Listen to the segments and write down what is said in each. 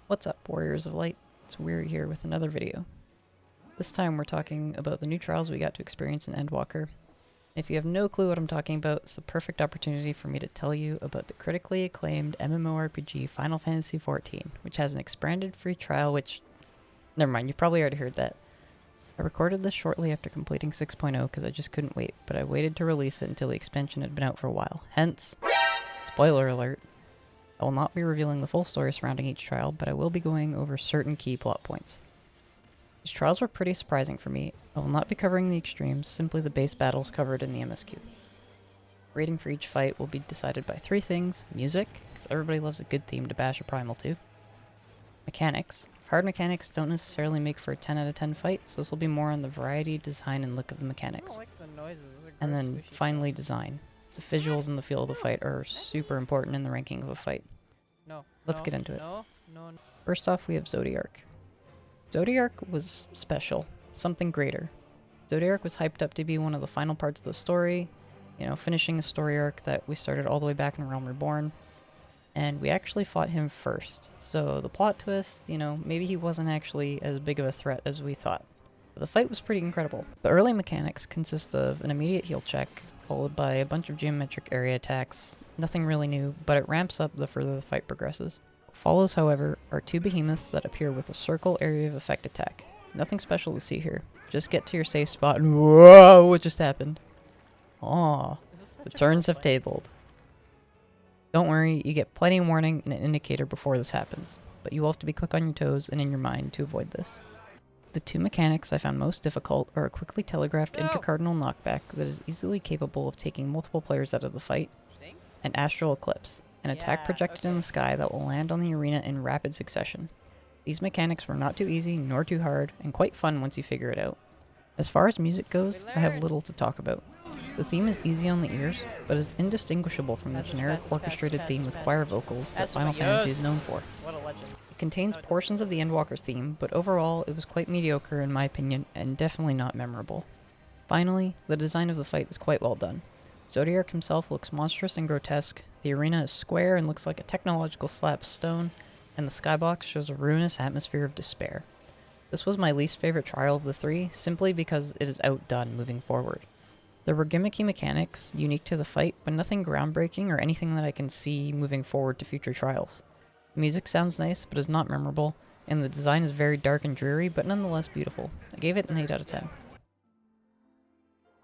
What's up, Warriors of Light? It's Weary here with another video. This time we're talking about the new trials we got to experience in Endwalker. If you have no clue what I'm talking about, it's the perfect opportunity for me to tell you about the critically acclaimed MMORPG Final Fantasy XIV, which has an expanded free trial which... Never mind, you've probably already heard that. I recorded this shortly after completing 6.0 because I just couldn't wait, but I waited to release it until the expansion had been out for a while. Hence, spoiler alert, I will not be revealing the full story surrounding each trial, but I will be going over certain key plot points. These trials were pretty surprising for me. I will not be covering the extremes, simply the base battles covered in the MSQ. Rating for each fight will be decided by three things: music, because everybody loves a good theme to bash a primal to; mechanics. Hard mechanics don't necessarily make for a 10 out of 10 fight, so this will be more on the variety, design, and look of the mechanics. I don't like the noises. And then finally design. The visuals and the feel of the fight are super important in the ranking of a fight. Let's get into it. First off, we have Zodiac. Zodiac was special, something greater. Zodiac was hyped up to be one of the final parts of the story, finishing a story arc that we started all the way back in Realm Reborn, and we actually fought him first. So the plot twist, maybe he wasn't actually as big of a threat as we thought. But the fight was pretty incredible. The early mechanics consist of an immediate heal check, followed by a bunch of geometric area attacks. Nothing really new, but it ramps up the further the fight progresses. What follows, however, are two behemoths that appear with a circle area of effect attack. Nothing special to see here. Just get to your safe spot and whoa, what just happened? Aw, the turns have tabled. Don't worry, you get plenty of warning and an indicator before this happens, but you will have to be quick on your toes and in your mind to avoid this. The two mechanics I found most difficult are a quickly telegraphed intercardinal knockback that is easily capable of taking multiple players out of the fight, and Astral Eclipse, an attack projected in the sky that will land on the arena in rapid succession. These mechanics were not too easy nor too hard, and quite fun once you figure it out. As far as music goes, I have little to talk about. The theme is easy on the ears, but is indistinguishable from the generic orchestrated theme with choir vocals that Final Fantasy is known for. It contains portions of the Endwalker theme, but overall it was quite mediocre in my opinion, and definitely not memorable. Finally, the design of the fight is quite well done. Zodiac himself looks monstrous and grotesque, the arena is square and looks like a technological slab of stone, and the skybox shows a ruinous atmosphere of despair. This was my least favorite trial of the three, simply because it is outdone moving forward. There were gimmicky mechanics unique to the fight, but nothing groundbreaking or anything that I can see moving forward to future trials. The music sounds nice, but is not memorable, and the design is very dark and dreary, but nonetheless beautiful. I gave it an 8 out of 10.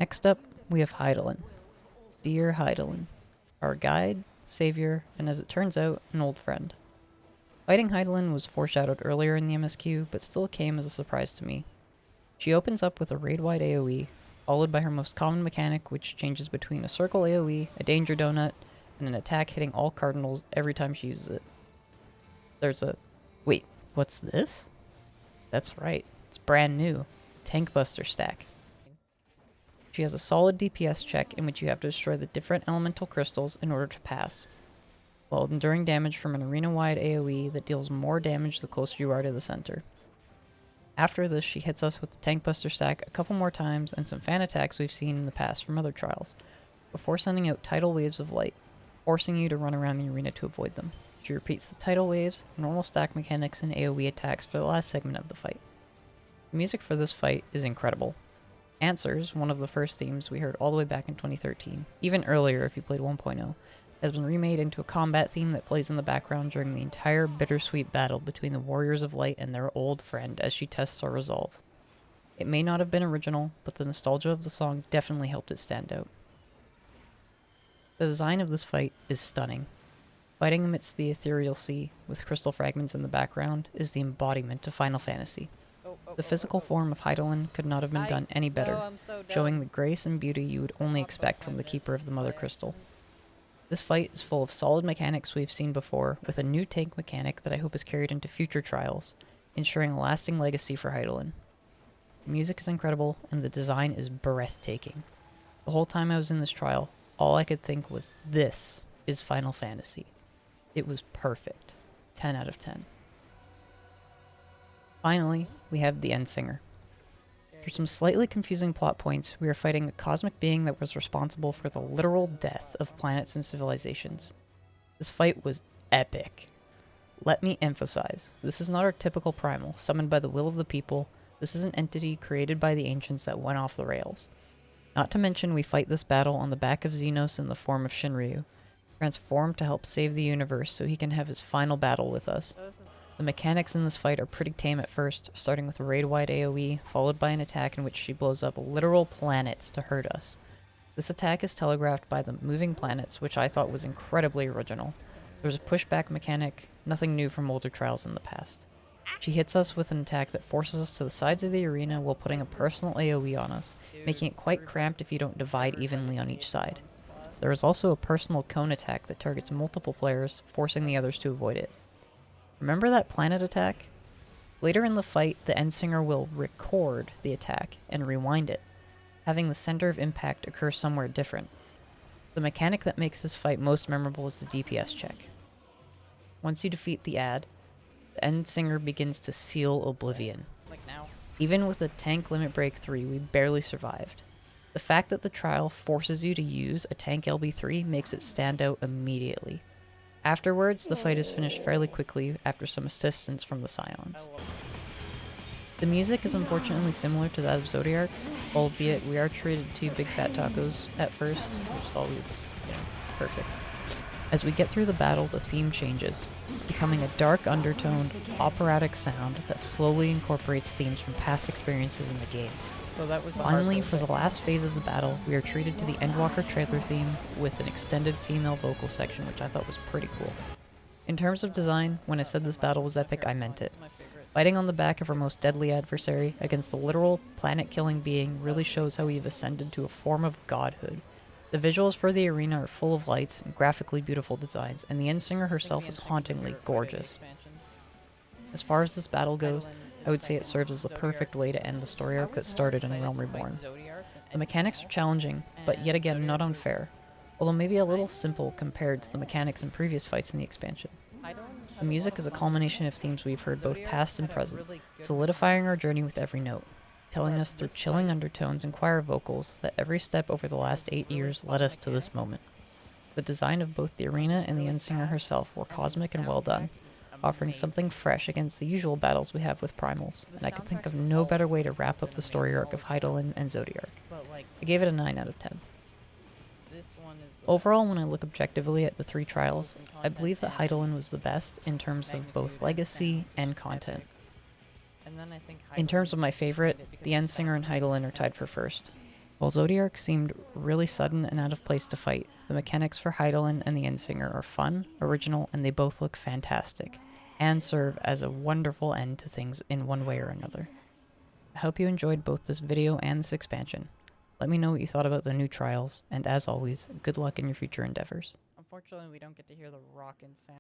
Next up, we have Heidelin. Dear Heidelin, our guide, savior, and as it turns out, an old friend. Fighting Heidelin was foreshadowed earlier in the MSQ, but still came as a surprise to me. She opens up with a raid-wide AoE, followed by her most common mechanic, which changes between a circle AoE, a danger donut, and an attack hitting all cardinals every time she uses it. There's a... Wait, what's this? That's right, it's brand new. Tank Buster stack. She has a solid DPS check in which you have to destroy the different elemental crystals in order to pass, while enduring damage from an arena-wide AoE that deals more damage the closer you are to the center. After this, she hits us with the Tank Buster stack a couple more times and some fan attacks we've seen in the past from other trials, before sending out tidal waves of light, forcing you to run around the arena to avoid them. She repeats the tidal waves, normal stack mechanics, and AoE attacks for the last segment of the fight. The music for this fight is incredible. Answers, one of the first themes we heard all the way back in 2013, even earlier if you played 1.0, has been remade into a combat theme that plays in the background during the entire bittersweet battle between the Warriors of Light and their old friend as she tests our resolve. It may not have been original, but the nostalgia of the song definitely helped it stand out. The design of this fight is stunning. Fighting amidst the ethereal sea, with crystal fragments in the background, is the embodiment of Final Fantasy. The physical form of Heidelin could not have been done any better, showing the grace and beauty you would only expect from the Keeper of the Mother Crystal. This fight is full of solid mechanics we've seen before, with a new tank mechanic that I hope is carried into future trials, ensuring a lasting legacy for Heidelin. The music is incredible, and the design is breathtaking. The whole time I was in this trial, all I could think was, this is Final Fantasy. It was perfect. 10 out of 10. Finally, we have the End Singer. For some slightly confusing plot points, we are fighting a cosmic being that was responsible for the literal death of planets and civilizations. This fight was epic. Let me emphasize, this is not our typical primal, summoned by the will of the people. This is an entity created by the ancients that went off the rails. Not to mention, we fight this battle on the back of Xenos in the form of Shinryu, transformed to help save the universe so he can have his final battle with us. The mechanics in this fight are pretty tame at first, starting with a raid-wide AoE, followed by an attack in which she blows up literal planets to hurt us. This attack is telegraphed by the moving planets, which I thought was incredibly original. There's a pushback mechanic, nothing new from older trials in the past. She hits us with an attack that forces us to the sides of the arena while putting a personal AoE on us, making it quite cramped if you don't divide evenly on each side. There is also a personal cone attack that targets multiple players, forcing the others to avoid it. Remember that planet attack? Later in the fight, the Endsinger will record the attack and rewind it, having the center of impact occur somewhere different. The mechanic that makes this fight most memorable is the DPS check. Once you defeat the ad, the Endsinger begins to seal oblivion. Even with a tank limit break 3, we barely survived. The fact that the trial forces you to use a tank LB3 makes it stand out immediately. Afterwards, the fight is finished fairly quickly after some assistance from the Scions. The music is unfortunately similar to that of Zodiac, albeit we are treated to big fat tacos at first, which is always perfect. As we get through the battle, the theme changes, becoming a dark undertoned, operatic sound that slowly incorporates themes from past experiences in the game. So that was finally, for the last phase of the battle, we are treated to the Endwalker trailer theme with an extended female vocal section, which I thought was pretty cool. In terms of design, when I said this battle was epic, I meant it. Fighting on the back of our most deadly adversary against a literal planet-killing being really shows how we've ascended to a form of godhood. The visuals for the arena are full of lights and graphically beautiful designs, and the Endsinger herself is hauntingly gorgeous. As far as this battle goes, I would say it serves as the perfect way to end the story arc that started in Realm Reborn. The mechanics are challenging, but yet again not unfair, although maybe a little simple compared to the mechanics in previous fights in the expansion. The music is a culmination of themes we've heard both past and present, solidifying our journey with every note, telling us through chilling undertones and choir vocals that every step over the last 8 years led us to this moment. The design of both the arena and the Endsinger herself were cosmic and well done, offering something fresh against the usual battles we have with primals, and I could think of no better way to wrap up the story arc of Heidelin and Zodiac. I gave it a 9 out of 10. Overall, when I look objectively at the 3 trials, I believe that Heidelin was the best in terms of both legacy and content. In terms of my favorite, the Endsinger and Heidelin are tied for first. While Zodiac seemed really sudden and out of place to fight, the mechanics for Heidelin and the Endsinger are fun, original, and they both look fantastic, and serve as a wonderful end to things in one way or another. I hope you enjoyed both this video and this expansion. Let me know what you thought about the new trials, and as always, good luck in your future endeavors. Unfortunately, we don't get to hear the rockin' sound.